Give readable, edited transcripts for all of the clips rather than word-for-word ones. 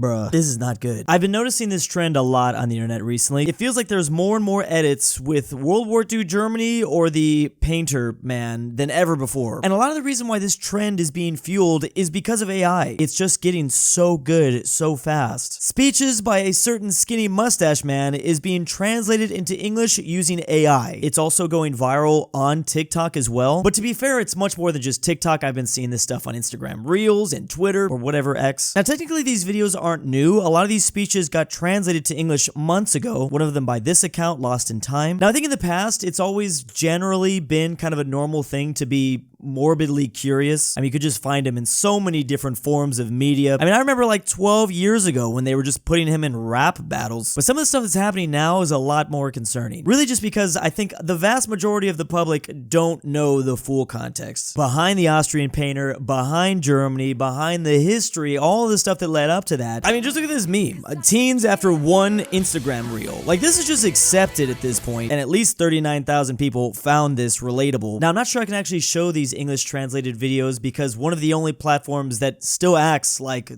Bruh, this is not good. I've been noticing this trend a lot on the internet recently. It feels like there's more and more edits with World War II Germany or the Painter Man than ever before. And a lot of the reason why this trend is being fueled is because of AI. It's just getting so good so fast. Speeches by a certain skinny mustache man is being translated into English using AI. It's also going viral on TikTok as well. But to be fair, it's much more than just TikTok. I've been seeing this stuff on Instagram Reels and Twitter or whatever X. Now, technically, these videos aren't new. A lot of these speeches got translated to English months ago, one of them by this account, Lost in Time. Now, I think in the past, it's always generally been kind of a normal thing to be morbidly curious. I mean, you could just find him in so many different forms of media. I mean, I remember like 12 years ago when they were just putting him in rap battles. But some of the stuff that's happening now is a lot more concerning. Really just because I think the vast majority of the public don't know the full context. Behind the Austrian painter, behind Germany, behind the history, all of the stuff that led up to that. I mean, just look at this meme. Teens after one Instagram reel. Like, this is just accepted at this point, and at least 39,000 people found this relatable. Now, I'm not sure I can actually show these English translated videos because one of the only platforms that still acts like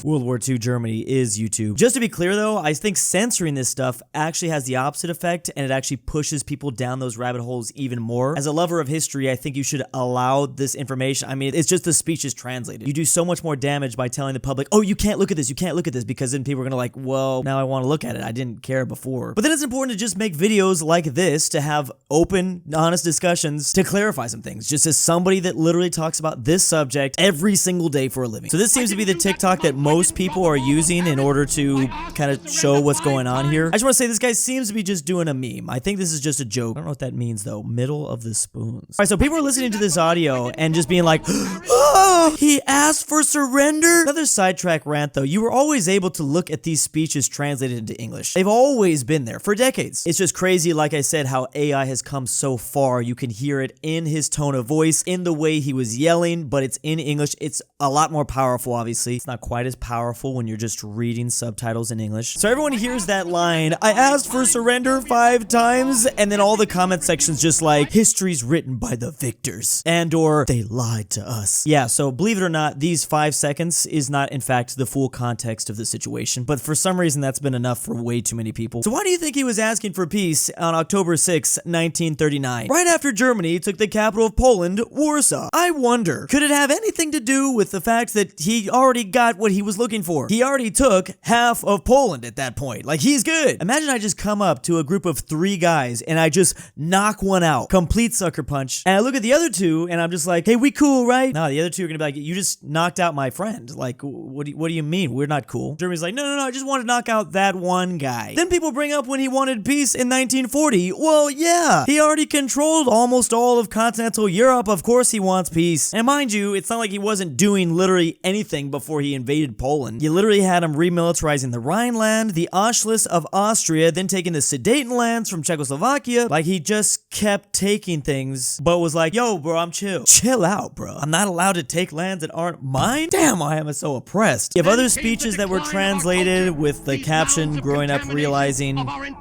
World War II Germany is YouTube. Just to be clear though, I think censoring this stuff actually has the opposite effect, and it actually pushes people down those rabbit holes even more. As a lover of history, I think you should allow this information. I mean, it's just the speech is translated. You do so much more damage by telling the public, oh, you can't look at this, you can't look at this, because then people are gonna like, well, now I want to look at it. I didn't care before. But then it's important to just make videos like this to have open, honest discussions to clarify some things, just as somebody that literally talks about this subject every single day for a living. So this seems to be the TikTok that most people are using in order to kind of show what's going on here. I just want to say this guy seems to be just doing a meme. I think this is just a joke. I don't know what that means though. Middle of the spoons. All right, so people are listening to this audio and just being like, oh, he asked for surrender? Another sidetrack rant though. You were always able to look at these speeches translated into English. They've always been there for decades. It's just crazy, like I said, how AI has come so far. You can hear it in his tone of voice, in the way he was yelling, but it's in English. It's a lot more powerful, obviously. It's not quite as powerful when you're just reading subtitles in English. So everyone hears that line, I asked for surrender 5 times, and then all the comment sections just like, history's written by the victors, and or they lied to us. Yeah, so believe it or not, these 5 seconds is not in fact the full context of the situation, but for some reason that's been enough for way too many people. So why do you think he was asking for peace on October 6, 1939? Right after Germany took the capital of Poland, Warsaw. I wonder, could it have anything to do with the fact that he already got what he was looking for? He already took half of Poland at that point. Like, he's good. Imagine I just come up to a group of 3 guys and I just knock one out. Complete sucker punch. And I look at the other 2 and I'm just like, hey, we cool, right? No, the other 2 are gonna be like, you just knocked out my friend. Like, what do you mean? We're not cool. Germany's like, no, I just want to knock out that one guy. Then people bring up when he wanted peace in 1940. Well, yeah, he already controlled almost all of continental Europe. Of course he wants peace. And mind you, it's not like he wasn't doing literally anything before he invaded Poland. You literally had him remilitarizing the Rhineland, the Auschwitz of Austria, then taking the Sudetenlands from Czechoslovakia. Like, he just kept taking things, but was like, yo, bro, I'm chill. Chill out, bro. I'm not allowed to take lands that aren't mine? Damn, I am so oppressed. You have other speeches that were translated with the caption, growing up realizing,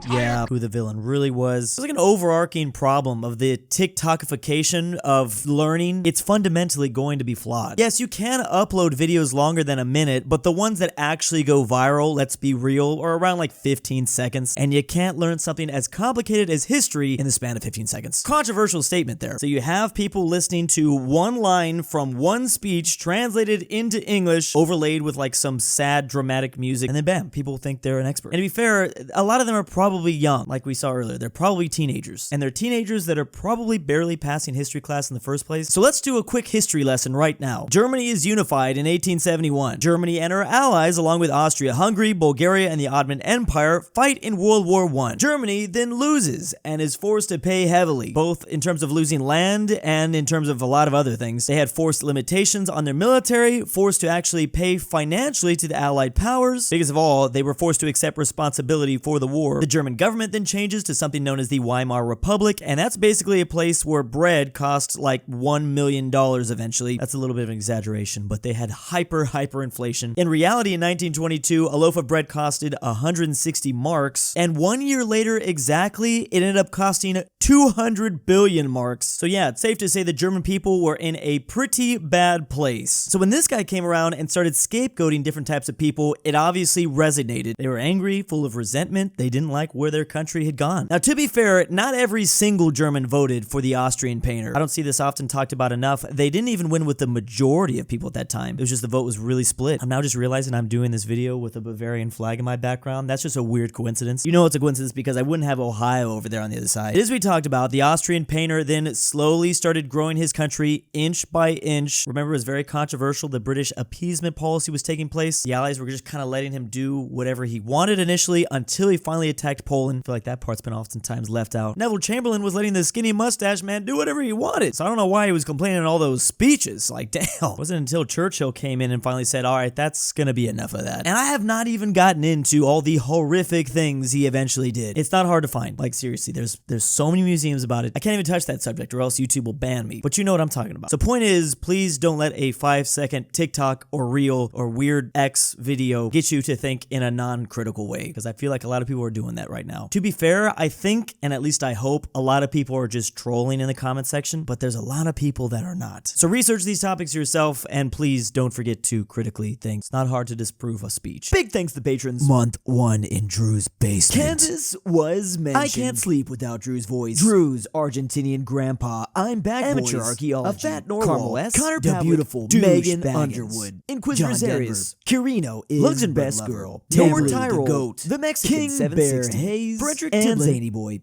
yeah, who the villain really was. It's like an overarching problem of the TikTokification of learning. It's fundamentally going to be flawed. Yes, you can upload videos longer than a minute, but the ones that actually go viral, let's be real, are around like 15 seconds, and you can't learn something as complicated as history in the span of 15 seconds. Controversial statement there. So you have people listening to one line from one speech translated into English, overlaid with like some sad dramatic music, and then bam, people think they're an expert. And to be fair, a lot of them are probably young, like we saw earlier. They're probably teenagers, and they're teenagers that are probably barely passing history class in the first place. So let's do a quick history lesson right now. Germany is unified in 1871. Germany and her allies, along with Austria, Hungary, Bulgaria, and the Ottoman Empire, fight in World War I. Germany then loses and is forced to pay heavily, both in terms of losing land and in terms of a lot of other things. They had forced limitations on their military, forced to actually pay financially to the Allied powers. Biggest of all, they were forced to accept responsibility for the war. The German government then changes to something known as the Weimar Republic, and that's basically a place where bread costs like like $1 million eventually. That's a little bit of an exaggeration, but they had hyperinflation. In reality, in 1922, a loaf of bread costed 160 marks, and 1 year later exactly, it ended up costing 200 billion marks. So yeah, it's safe to say the German people were in a pretty bad place. So when this guy came around and started scapegoating different types of people, it obviously resonated. They were angry, full of resentment. They didn't like where their country had gone. Now, to be fair, not every single German voted for the Austrian painter. I don't see this often talked about enough. They didn't even win with the majority of people at that time. It was just the vote was really split. I'm now just realizing I'm doing this video with a Bavarian flag in my background. That's just a weird coincidence. You know it's a coincidence because I wouldn't have Ohio over there on the other side. As we talked about, the Austrian painter then slowly started growing his country inch by inch. Remember, it was very controversial. The British appeasement policy was taking place. The Allies were just kind of letting him do whatever he wanted initially until he finally attacked Poland. I feel like that part's been oftentimes left out. Neville Chamberlain was letting the skinny mustache man do whatever he wanted. So I don't know why he was complaining in all those speeches. Like, damn. It wasn't until Churchill came in and finally said, all right, that's gonna be enough of that. And I have not even gotten into all the horrific things he eventually did. It's not hard to find. Like, seriously, there's so many museums about it. I can't even touch that subject or else YouTube will ban me. But you know what I'm talking about. So point is, please don't let a 5-second TikTok or reel or weird X video get you to think in a non-critical way, because I feel like a lot of people are doing that right now. To be fair, I think, and at least I hope, a lot of people are just trolling in the comment section, but there's a lot of people that are not. So research these topics yourself, and please don't forget to critically think. It's not hard to disprove a speech. Big thanks to patrons. Month 1 in Drew's basement. Kansas was mentioned. I can't sleep without Drew's voice. Drew's Argentinian Grandpa. I'm back, Amateur boys. Archaeology. aPhatNarwhal. Carmel S. Connor DaBeautiful-MEGAN-Underwood. InquisitorXarius. KirinoIsBestGirl. Tambre. Tyrol. The Mexican KingBearHaze. Fredrik and Tibblin. ZaneyBoi.